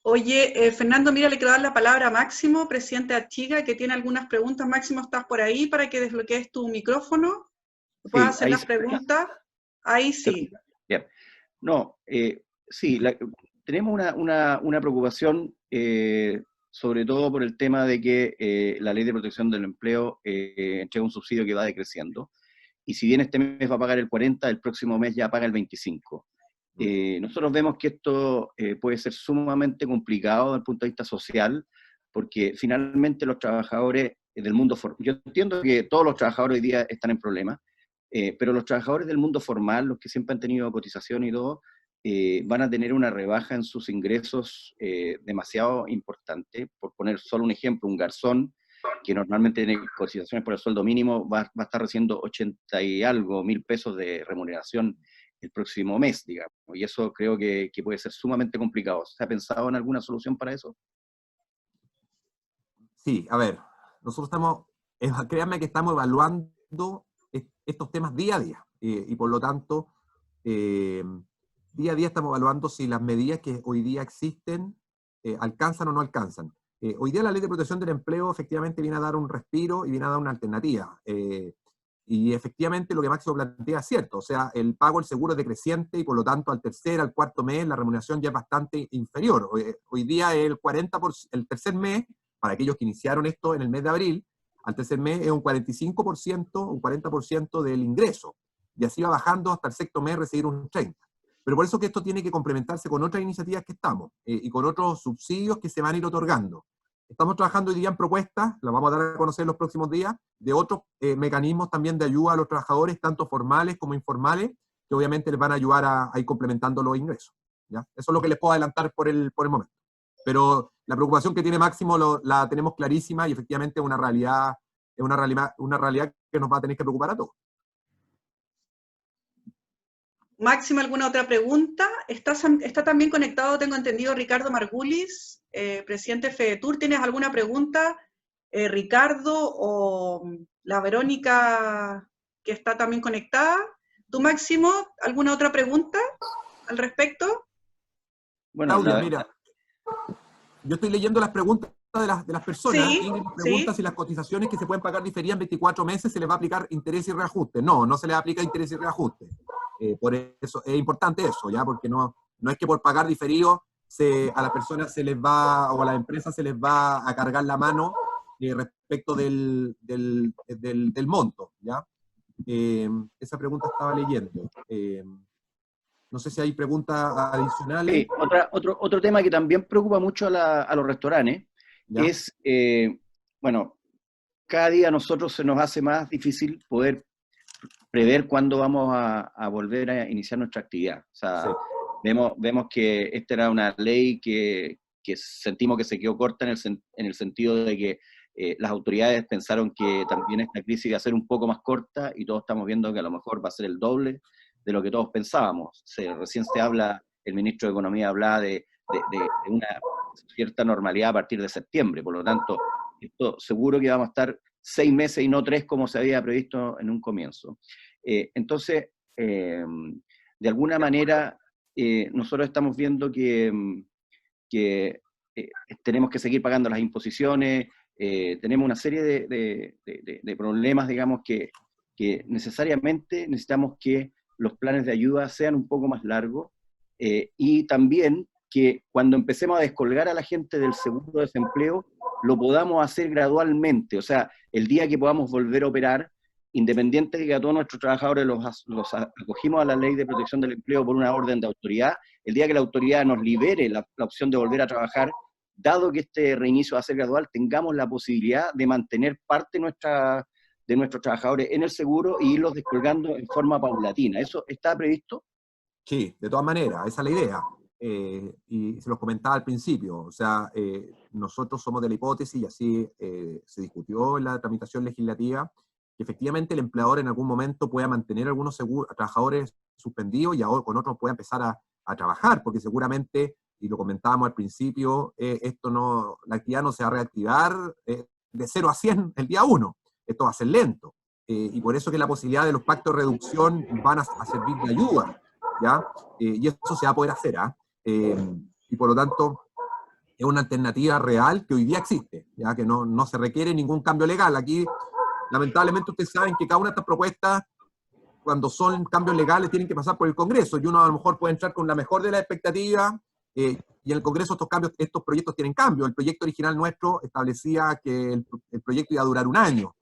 Oye, Fernando, mira, le quiero dar la palabra a Máximo, presidente de Achiga, que tiene algunas preguntas. Máximo, ¿estás por ahí para que desbloquees tu micrófono? ¿Puedes hacer las preguntas? Ahí sí. Bien. No, sí, tenemos una preocupación, sobre todo por el tema de que la Ley de Protección del Empleo entrega un subsidio que va decreciendo, y si bien este mes va a pagar el 40%, el próximo mes ya paga el 25%. Nosotros vemos que esto puede ser sumamente complicado desde el punto de vista social, porque finalmente los trabajadores del mundo formal, yo entiendo que todos los trabajadores hoy día están en problemas, pero los trabajadores del mundo formal, los que siempre han tenido cotización y todo, van a tener una rebaja en sus ingresos demasiado importante. Por poner solo un ejemplo, un garzón que normalmente tiene cotizaciones por el sueldo mínimo va a estar recibiendo 80 y algo mil pesos de remuneración el próximo mes, digamos, y eso creo que puede ser sumamente complicado. ¿Se ha pensado en alguna solución para eso? Sí, a ver, nosotros créanme que estamos evaluando estos temas día a día, y por lo tanto, día a día estamos evaluando si las medidas que hoy día existen alcanzan o no alcanzan. Hoy día la Ley de Protección del Empleo efectivamente viene a dar un respiro y viene a dar una alternativa. Y efectivamente lo que Máximo plantea es cierto, o sea, el pago del seguro es decreciente y por lo tanto al tercer, al cuarto mes la remuneración ya es bastante inferior. Hoy día el 40%, el tercer mes, para aquellos que iniciaron esto en el mes de abril, al tercer mes es un 45%, un 40% del ingreso, y así va bajando hasta el sexto mes recibir un 30%. Pero por eso que esto tiene que complementarse con otras iniciativas que estamos, y con otros subsidios que se van a ir otorgando. Estamos trabajando hoy día en propuestas, las vamos a dar a conocer en los próximos días, de otros mecanismos también de ayuda a los trabajadores, tanto formales como informales, que obviamente les van a ayudar a ir complementando los ingresos, ¿ya? Eso es lo que les puedo adelantar por el momento. Pero la preocupación que tiene Máximo la tenemos clarísima y efectivamente es una realidad que nos va a tener que preocupar a todos. Máximo, ¿alguna otra pregunta? Está también conectado, tengo entendido, Ricardo Margulis, presidente de FEDETUR. ¿Tienes alguna pregunta, Ricardo, o la Verónica, que está también conectada? ¿Tú, Máximo, alguna otra pregunta al respecto? Bueno, Claudia, mira, yo estoy leyendo las preguntas de las personas, Sí, y me pregunta si las cotizaciones que se pueden pagar diferidas en 24 meses se les va a aplicar interés y reajuste. No, no se les aplica interés y reajuste. Por eso es importante eso, ¿ya? Porque no es que por pagar diferido a las personas se les va, o a las empresas se les va a cargar la mano respecto del monto, ¿ya? Esa pregunta estaba leyendo. No sé si hay preguntas adicionales. sí, otro tema que también preocupa mucho a los restaurantes, ¿ya? Es, bueno, cada día a nosotros se nos hace más difícil poder prever cuándo vamos a volver a iniciar nuestra actividad. O sea, sí, vemos que esta era una ley que sentimos que se quedó corta en el sentido de que las autoridades pensaron que también esta crisis iba a ser un poco más corta, y todos estamos viendo que a lo mejor va a ser el doble de lo que todos pensábamos. Recién se habla, el ministro de Economía hablaba de una cierta normalidad a partir de septiembre. Por lo tanto, esto seguro que vamos a estar 6 meses y no 3 como se había previsto en un comienzo. Entonces, de alguna manera, nosotros estamos viendo que tenemos que seguir pagando las imposiciones, tenemos una serie de problemas, digamos, que necesariamente necesitamos que los planes de ayuda sean un poco más largos, y también que cuando empecemos a descolgar a la gente del seguro de desempleo, lo podamos hacer gradualmente. O sea, el día que podamos volver a operar, independiente de que a todos nuestros trabajadores los acogimos a la Ley de Protección del Empleo por una orden de autoridad, el día que la autoridad nos libere la opción de volver a trabajar, dado que este reinicio va a ser gradual, tengamos la posibilidad de mantener parte de nuestros trabajadores en el seguro y irlos descolgando en forma paulatina. ¿Eso está previsto? Sí, de todas maneras, esa es la idea. Y se los comentaba al principio, o sea, nosotros somos de la hipótesis, y así se discutió en la tramitación legislativa, que efectivamente el empleador en algún momento pueda mantener algunos trabajadores suspendidos y ahora con otros pueda empezar a trabajar, porque seguramente, y lo comentábamos al principio, la actividad no se va a reactivar de 0 a 100 el día 1, esto va a ser lento, y por eso que la posibilidad de los pactos de reducción van a servir de ayuda, ¿ya? Y eso se va a poder hacer, ¿ah? Y por lo tanto, es una alternativa real que hoy día existe, ya que no se requiere ningún cambio legal. Aquí, lamentablemente, ustedes saben que cada una de estas propuestas, cuando son cambios legales, tienen que pasar por el Congreso, y uno a lo mejor puede entrar con la mejor de las expectativas, y en el Congreso estos proyectos tienen cambios. El proyecto original nuestro establecía que el proyecto iba a durar 1 año,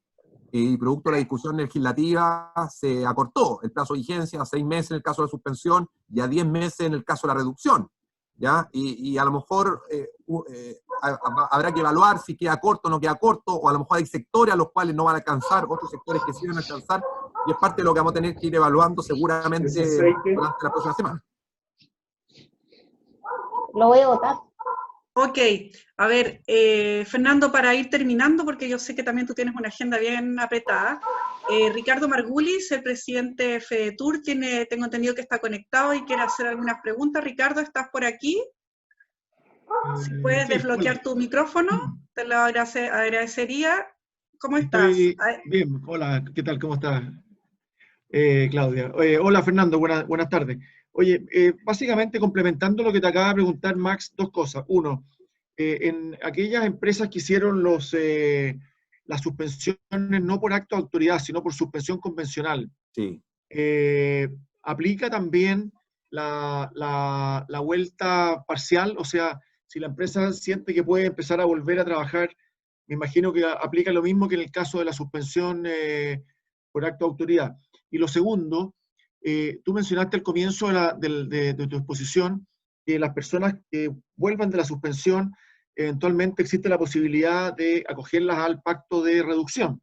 y producto de la discusión legislativa se acortó el plazo de vigencia a 6 meses en el caso de la suspensión y a 10 meses en el caso de la reducción, ¿ya? Y a lo mejor habrá que evaluar si queda corto o no queda corto, o a lo mejor hay sectores a los cuales no van a alcanzar, otros sectores que sí van a alcanzar, y es parte de lo que vamos a tener que ir evaluando seguramente durante la próxima semana. Lo voy a votar. Ok, a ver, Fernando, para ir terminando, porque yo sé que también tú tienes una agenda bien apretada, Ricardo Margulis, el presidente de FEDETUR, tengo entendido que está conectado y quiere hacer algunas preguntas. Ricardo, ¿estás por aquí? Si puedes desbloquear tu micrófono, te lo agradecería. ¿Cómo estás? Bien, hola, ¿qué tal? ¿Cómo estás, Claudia? Hola, Fernando, buenas tardes. Oye, básicamente complementando lo que te acaba de preguntar Max, 2 cosas. Uno, en aquellas empresas que hicieron las suspensiones no por acto de autoridad, sino por suspensión convencional, Sí. ¿aplica también la vuelta parcial? O sea, si la empresa siente que puede empezar a volver a trabajar, me imagino que aplica lo mismo que en el caso de la suspensión por acto de autoridad. Y lo segundo, tú mencionaste al comienzo de tu exposición que las personas que vuelvan de la suspensión, eventualmente existe la posibilidad de acogerlas al pacto de reducción.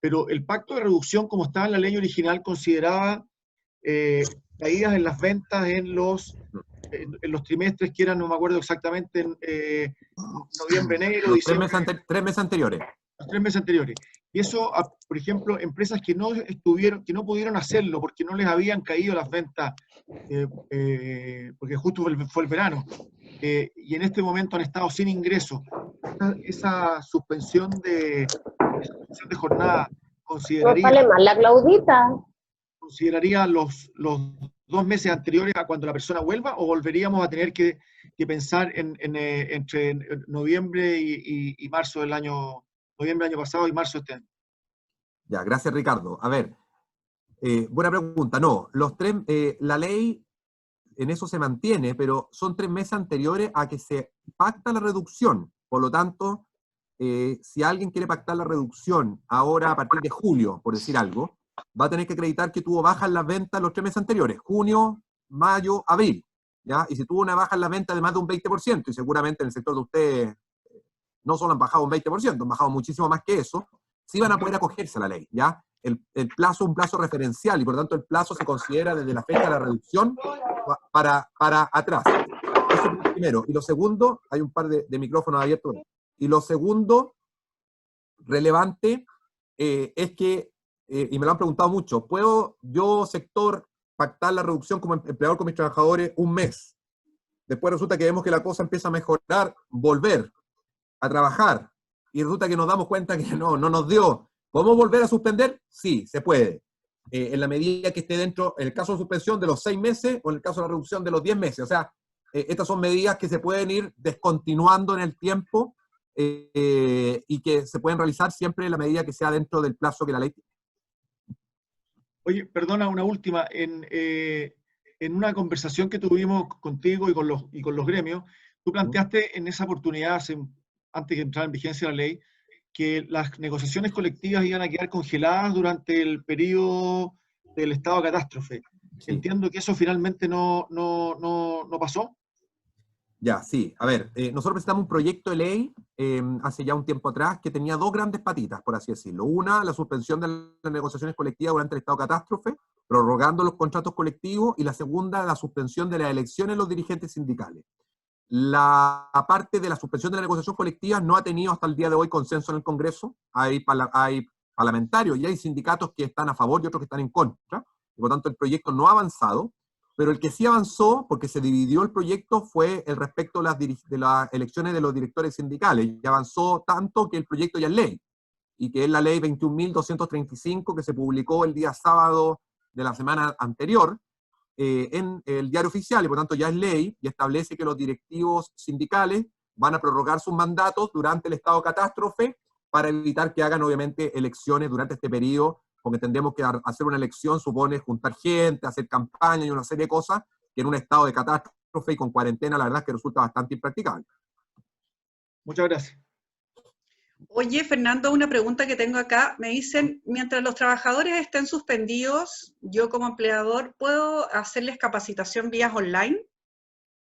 Pero el pacto de reducción, como estaba en la ley original, consideraba caídas en las ventas en los trimestres que eran, no me acuerdo exactamente, noviembre, enero, diciembre. 3 meses anteriores. Los 3 meses anteriores. Y eso, por ejemplo, empresas que no pudieron hacerlo porque no les habían caído las ventas, porque justo fue el verano, y en este momento han estado sin ingresos. Esa suspensión de jornada consideraría... No sale mal la Claudita. ¿Consideraría los 2 meses anteriores a cuando la persona vuelva, o volveríamos a tener que pensar entre noviembre y marzo del año... Noviembre del año pasado y marzo de este año? Ya, gracias, Ricardo. A ver, buena pregunta. No, la ley en eso se mantiene, pero son 3 meses anteriores a que se pacta la reducción. Por lo tanto, si alguien quiere pactar la reducción ahora a partir de julio, por decir algo, va a tener que acreditar que tuvo bajas en las ventas los 3 meses anteriores, junio, mayo, abril, ¿ya? Y si tuvo una baja en la venta de más de un 20%, y seguramente en el sector de ustedes no solo han bajado un 20%, han bajado muchísimo más que eso, sí van a poder acogerse a la ley, ¿ya? El plazo es un plazo referencial, y por lo tanto el plazo se considera desde la fecha de la reducción para atrás. Eso es lo primero. Y lo segundo, hay un par de micrófonos abiertos, y lo segundo relevante es que, y me lo han preguntado mucho, ¿puedo yo, sector, pactar la reducción como empleador con mis trabajadores 1 mes? Después resulta que vemos que la cosa empieza a mejorar, volver a trabajar, y resulta que nos damos cuenta que no nos dio. ¿Podemos volver a suspender? Sí, se puede. En la medida que esté dentro, en el caso de suspensión, de los 6 meses o en el caso de la reducción de los 10 meses. O sea, estas son medidas que se pueden ir descontinuando en el tiempo y que se pueden realizar siempre en la medida que sea dentro del plazo que la ley tiene. Oye, perdona, una última. En una conversación que tuvimos contigo y con los gremios, tú planteaste en esa oportunidad, antes de entrar en vigencia la ley, que las negociaciones colectivas iban a quedar congeladas durante el periodo del estado de catástrofe. Sí. Entiendo que eso finalmente no pasó. Ya, sí. A ver, nosotros presentamos un proyecto de ley hace ya un tiempo atrás que tenía 2 grandes patitas, por así decirlo. Una, la suspensión de las negociaciones colectivas durante el estado de catástrofe, prorrogando los contratos colectivos, y la segunda, la suspensión de las elecciones de los dirigentes sindicales. La parte de la suspensión de la negociación colectiva no ha tenido hasta el día de hoy consenso en el Congreso. Hay parlamentarios y hay sindicatos que están a favor y otros que están en contra. Y por tanto, el proyecto no ha avanzado. Pero el que sí avanzó, porque se dividió el proyecto, fue el respecto de las elecciones de los directores sindicales. Y avanzó tanto que el proyecto ya es ley. Y que es la ley 21.235 que se publicó el día sábado de la semana anterior, en el diario oficial, y por tanto ya es ley, y establece que los directivos sindicales van a prorrogar sus mandatos durante el estado de catástrofe para evitar que hagan, obviamente, elecciones durante este periodo, porque entendemos que hacer una elección supone juntar gente, hacer campaña y una serie de cosas que en un estado de catástrofe y con cuarentena, la verdad es que resulta bastante impracticable. Muchas gracias. Oye, Fernando, una pregunta que tengo acá. Me dicen, mientras los trabajadores estén suspendidos, yo como empleador, ¿puedo hacerles capacitación vía online?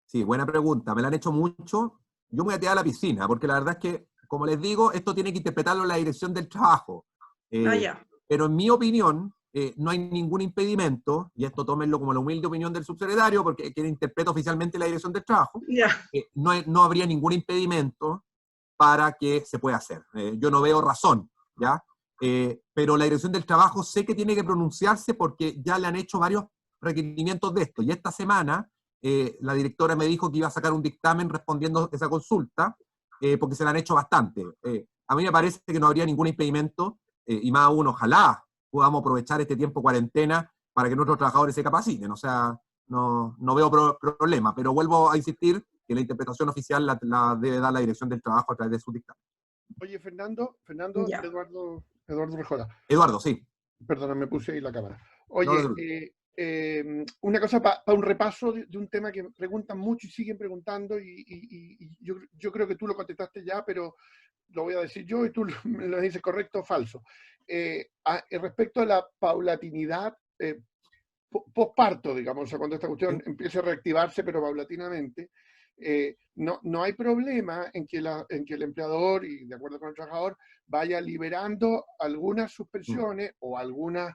Sí, buena pregunta. Me la han hecho mucho. Yo me voy a tirar a la piscina, porque la verdad es que, como les digo, esto tiene que interpretarlo la Dirección del Trabajo. Pero en mi opinión, no hay ningún impedimento, y esto tómenlo como la humilde opinión del subsecretario, porque quien interpreta oficialmente la Dirección del Trabajo, no habría ningún impedimento para que se pueda hacer. Yo no veo razón, ¿ya? Pero la Dirección del Trabajo sé que tiene que pronunciarse porque ya le han hecho varios requerimientos de esto. Y esta semana la directora me dijo que iba a sacar un dictamen respondiendo esa consulta, porque se la han hecho bastante. A mí me parece que no habría ningún impedimento, y más aún, ojalá podamos aprovechar este tiempo cuarentena para que nuestros trabajadores se capaciten. O sea, no veo problema, pero vuelvo a insistir que la interpretación oficial la debe dar la Dirección del Trabajo a través de su dictamen. Oye, Fernando, Eduardo Rejola. Eduardo, sí. Perdona, me puse ahí la cámara. Oye, una cosa para un repaso de un tema que preguntan mucho y siguen preguntando, y yo creo que tú lo contestaste ya, pero lo voy a decir yo y tú me lo dices correcto o falso. Respecto a la paulatinidad posparto, digamos, o sea, cuando esta cuestión empiece a reactivarse, pero paulatinamente, no hay problema en que el empleador, y de acuerdo con el trabajador, vaya liberando algunas suspensiones o algunos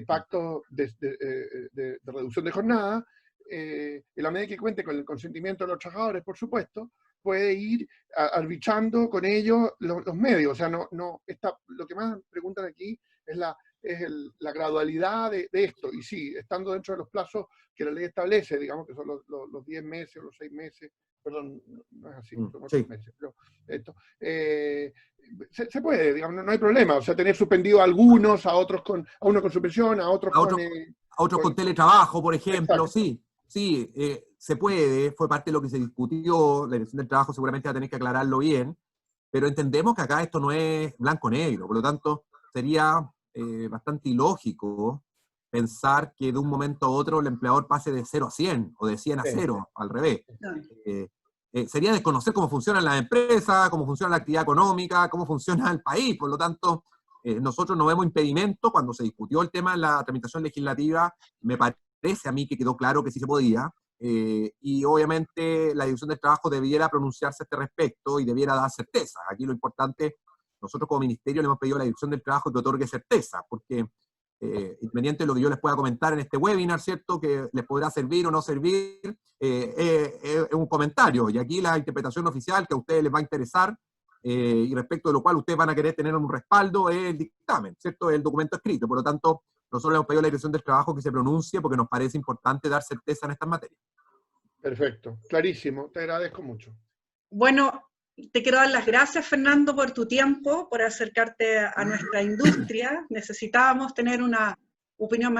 pactos de reducción de jornada, en la medida que cuente con el consentimiento de los trabajadores, por supuesto, puede ir arbitrando con ellos los medios. O sea, lo que más preguntan aquí es la gradualidad de esto. Y sí, estando dentro de los plazos que la ley establece, digamos que son los 10 meses o los 6 meses, perdón, no es así, son 8 meses, pero esto, se puede, digamos, no hay problema. O sea, tener suspendido a algunos, a uno con suspensión, a otros con teletrabajo, por ejemplo. Exacto. Sí, se puede, fue parte de lo que se discutió, la Dirección del Trabajo seguramente va a tener que aclararlo bien, pero entendemos que acá esto no es blanco-negro, por lo tanto sería bastante ilógico pensar que de un momento a otro el empleador pase de 0 a 100 o de 100 a 0, al revés. Sería desconocer cómo funcionan las empresas, cómo funciona la actividad económica, cómo funciona el país. Por lo tanto, nosotros no vemos impedimento. Cuando se discutió el tema en la tramitación legislativa, me parece a mí que quedó claro que sí se podía, y obviamente la Dirección del Trabajo debiera pronunciarse a este respecto y debiera dar certeza. Aquí lo importante, nosotros como ministerio le hemos pedido a la Dirección del Trabajo que otorgue certeza, porque independiente de lo que yo les pueda comentar en este webinar, ¿cierto?, que les podrá servir o no servir, es un comentario, y aquí la interpretación oficial que a ustedes les va a interesar, y respecto de lo cual ustedes van a querer tener un respaldo, es el dictamen, ¿cierto?, es el documento escrito. Por lo tanto, nosotros le hemos pedido a la Dirección del Trabajo que se pronuncie porque nos parece importante dar certeza en estas materias. Perfecto, clarísimo, te agradezco mucho. Bueno, Te quiero dar las gracias, Fernando, por tu tiempo, por acercarte a nuestra industria. Necesitábamos tener una opinión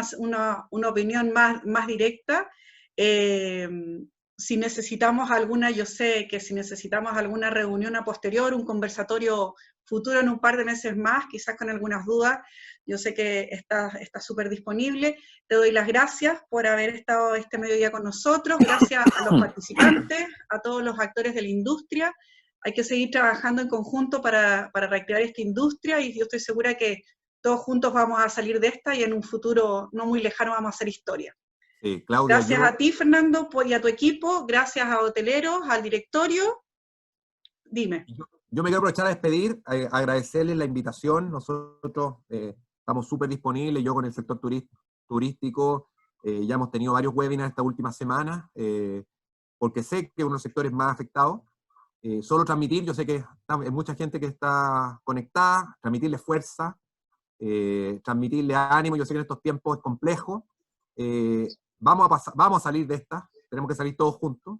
más directa. Si necesitamos alguna, yo sé que si necesitamos alguna reunión a posterior, un conversatorio futuro en un par de meses más, quizás con algunas dudas, yo sé que está súper disponible. Te doy las gracias por haber estado este mediodía con nosotros, gracias a los participantes, a todos los actores de la industria. Hay que seguir trabajando en conjunto para reactivar esta industria, y yo estoy segura que todos juntos vamos a salir de esta, y en un futuro no muy lejano vamos a hacer historia. Sí, Claudia, gracias a ti, Fernando, y a tu equipo, gracias a hoteleros, al directorio. Dime. Yo me quiero aprovechar a despedir, agradecerles la invitación. Nosotros estamos súper disponibles, yo con el sector turístico, ya hemos tenido varios webinars esta última semana, porque sé que es uno de los sectores más afectados. Solo transmitir, yo sé que hay mucha gente que está conectada, transmitirle fuerza, transmitirle ánimo. Yo sé que en estos tiempos es complejo. Vamos a salir de esta, tenemos que salir todos juntos.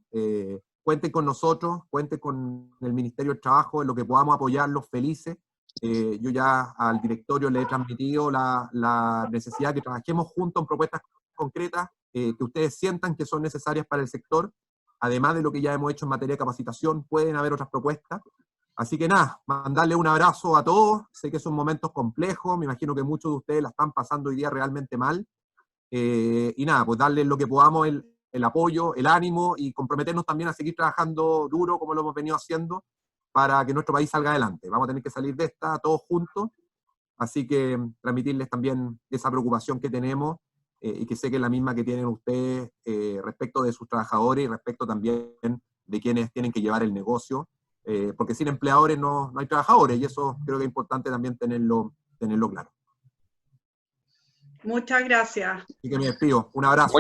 Cuenten con nosotros, cuenten con el Ministerio del Trabajo, en lo que podamos apoyarlos, felices. Yo ya al directorio le he transmitido la necesidad de que trabajemos juntos en propuestas concretas que ustedes sientan que son necesarias para el sector. Además de lo que ya hemos hecho en materia de capacitación, pueden haber otras propuestas. Así que nada, mandarle un abrazo a todos. Sé que son momentos complejos, me imagino que muchos de ustedes la están pasando hoy día realmente mal. Y nada, pues darle lo que podamos el apoyo, el ánimo, y comprometernos también a seguir trabajando duro como lo hemos venido haciendo para que nuestro país salga adelante. Vamos a tener que salir de esta todos juntos, así que transmitirles también esa preocupación que tenemos y que sé que es la misma que tienen ustedes respecto de sus trabajadores y respecto también de quienes tienen que llevar el negocio, porque sin empleadores no hay trabajadores, y eso creo que es importante también tenerlo claro. Muchas gracias. Y que me despido. Un abrazo.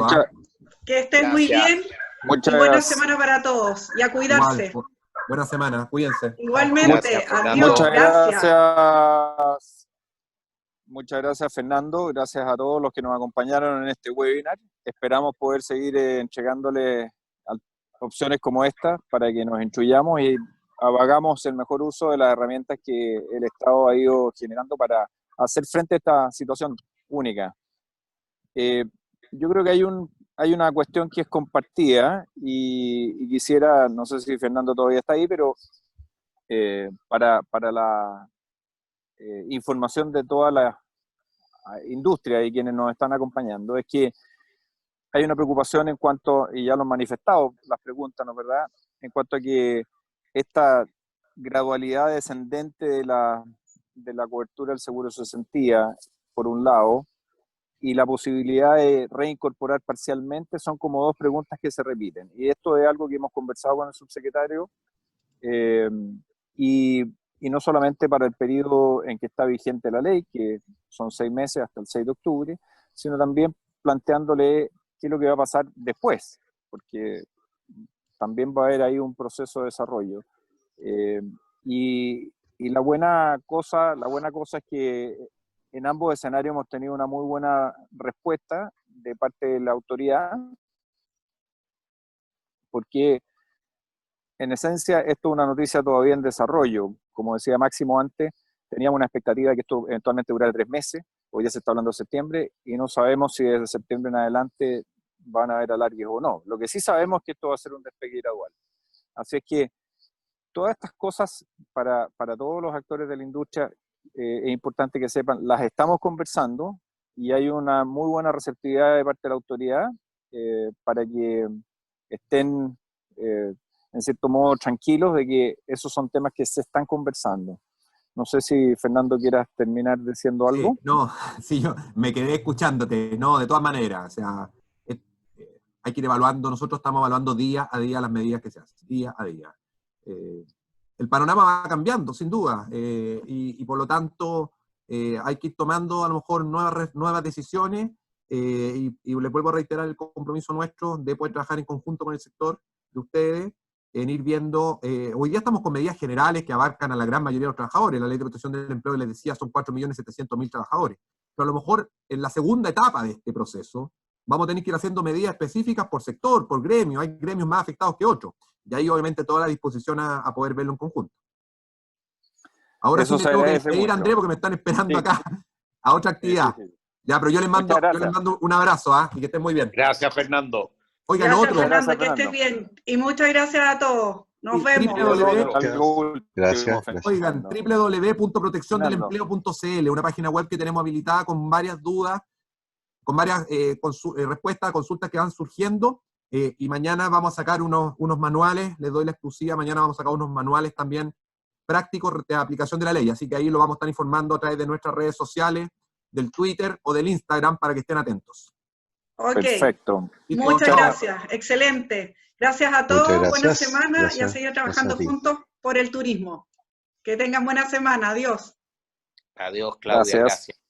Que estén muy bien. Muchas y buena gracias. semana para todos. Y a cuidarse. Igual, buena semana. Cuídense. Igualmente. Adiós. Muchas gracias. Muchas gracias, Fernando. Gracias a todos los que nos acompañaron en este webinar. Esperamos poder seguir entregándoles opciones como esta para que nos instruyamos y hagamos el mejor uso de las herramientas que el Estado ha ido generando para hacer frente a esta situación única. Yo creo que hay una cuestión que es compartida y quisiera, no sé si Fernando todavía está ahí, pero para la información de toda la industria y quienes nos están acompañando, es que hay una preocupación en cuanto, y ya lo han manifestado las preguntas, ¿no es verdad?, en cuanto a que esta gradualidad descendente de la cobertura del seguro de cesantía, por un lado, y la posibilidad de reincorporar parcialmente, son como dos preguntas que se repiten. Y esto es algo que hemos conversado con el subsecretario, y no solamente para el periodo en que está vigente la ley, que son 6 meses hasta el 6 de octubre, sino también planteándole qué es lo que va a pasar después, porque también va a haber ahí un proceso de desarrollo. Y la buena cosa es que en ambos escenarios hemos tenido una muy buena respuesta de parte de la autoridad, porque en esencia esto es una noticia todavía en desarrollo. Como decía Máximo antes, teníamos una expectativa de que esto eventualmente durara 3 meses, hoy ya se está hablando de septiembre, y no sabemos si desde septiembre en adelante van a haber alargues o no. Lo que sí sabemos es que esto va a ser un despegue gradual. Así es que todas estas cosas, para todos los actores de la industria, es importante que sepan, las estamos conversando, y hay una muy buena receptividad de parte de la autoridad para que estén, en cierto modo, tranquilos de que esos son temas que se están conversando. No sé si, Fernando, quieras terminar diciendo algo. Sí, yo me quedé escuchándote. No, de todas maneras, o sea, hay que ir evaluando. Nosotros estamos evaluando día a día las medidas que se hacen, día a día. El panorama va cambiando, sin duda, y por lo tanto hay que ir tomando a lo mejor nuevas decisiones, y le vuelvo a reiterar el compromiso nuestro de poder trabajar en conjunto con el sector de ustedes, en ir viendo, hoy día estamos con medidas generales que abarcan a la gran mayoría de los trabajadores. La Ley de Protección del Empleo, les decía, son 4.700.000 trabajadores, pero a lo mejor en la segunda etapa de este proceso vamos a tener que ir haciendo medidas específicas por sector, por gremio. Hay gremios más afectados que otros. Y ahí obviamente toda la disposición a poder verlo en conjunto. Ahora Eso sí se me tengo que agradece despedir, mucho. Andrés, porque me están esperando Sí. acá a otra actividad. Sí, sí, sí. Ya, pero yo les Muchas gracias. mando un abrazo, y que estén muy bien. Gracias, Fernando. Oigan, Gracias, otro, Fernando, Gracias, que estés Fernando. bien. Y muchas gracias a todos. Nos vemos. Algo último, Gracias. oigan, Fernando. www.protecciondelempleo.cl, una página web que tenemos habilitada con varias dudas, con varias respuestas a consultas que van surgiendo, y mañana vamos a sacar unos manuales, les doy la exclusiva, mañana vamos a sacar unos manuales también prácticos de aplicación de la ley, así que ahí lo vamos a estar informando a través de nuestras redes sociales, del Twitter o del Instagram, para que estén atentos. Ok. Perfecto. Listo, Muchas chao. gracias. Excelente. Gracias a todos. Muchas Buena gracias. semana y a Gracias. seguir Gracias trabajando a ti. juntos por el turismo. Que tengan buena semana. Adiós. Adiós, Claudia. Gracias. Gracias.